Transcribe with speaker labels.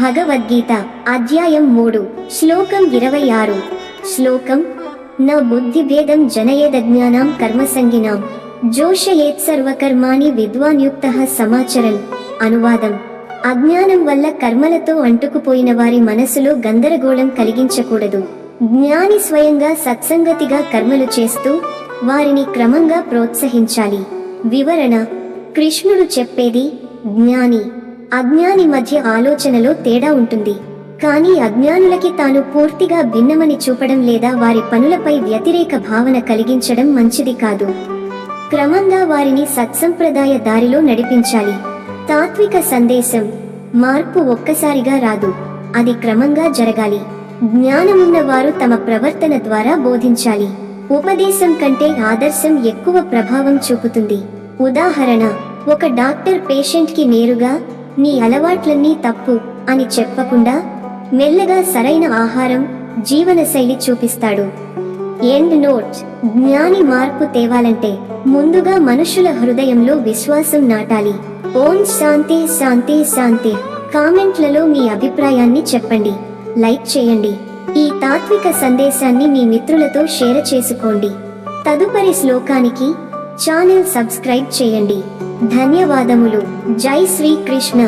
Speaker 1: భగవద్గీత అధ్యాయం 3 శ్లోకం 26 శ్లోకం న బుద్ధిభేదం జనయేదజ్ఞానాం కర్మసంగినాం జోషయేత్ సర్వకర్మాణి విద్వాన్యుక్తః సమాచరన్. అనువాదం: అజ్ఞానం వల్ల కర్మలతో అంటుకుపోయిన వారి మనసులో గందరగోళం కలిగించకూడదు. జ్ఞాని స్వయంగా సత్సంగతిగా కర్మలు చేస్తూ వారిని క్రమంగా ప్రోత్సహించాలి. వివరణ: కృష్ణుడు చెప్పేది జ్ఞాని అజ్ఞాని మధ్య ఆలోచనలో తేడా ఉంటుంది. కానీ అజ్ఞానులకి తాను పూర్తిగా భిన్నమని చూపడం లేదా వారి పనులపై వ్యతిరేక భావన కలిగించడం మంచిది కాదు. క్రమంగా వారిని సత్సంప్రదాయ దారిలో నడిపించాలి. తాత్విక సందేశం: మార్పు ఒక్కసారిగా రాదు, అది క్రమంగా జరగాలి. జ్ఞానమున్న వారు తమ ప్రవర్తన ద్వారా బోధించాలి. ఉపదేశం కంటే ఆదర్శం ఎక్కువ ప్రభావం చూపుతుంది. ఉదాహరణ: ఒక డాక్టర్ పేషెంట్కి నేరుగా నీ అలవాట్లన్నీ తప్పు అని చెప్పకుండా మెల్లగా సరైన ఆహారం, జీవనశైలి చూపిస్తాడు. ఎండ్ నోట్: జ్ఞాని మార్పు తేవాలంటే ముందుగా మనుషుల హృదయంలో విశ్వాసం నాటాలి. ఓం శాంతి శాంతి శాంతి. కామెంట్లలో మీ అభిప్రాయాన్ని చెప్పండి, లైక్ చేయండి. ఈ తాత్విక సందేశాన్ని మీ మిత్రులతో షేర్ చేసుకోండి. తదుపరి శ్లోకానికి ఛానల్ సబ్స్క్రైబ్ చేయండి. ధన్యవాదములు. జై శ్రీ కృష్ణ.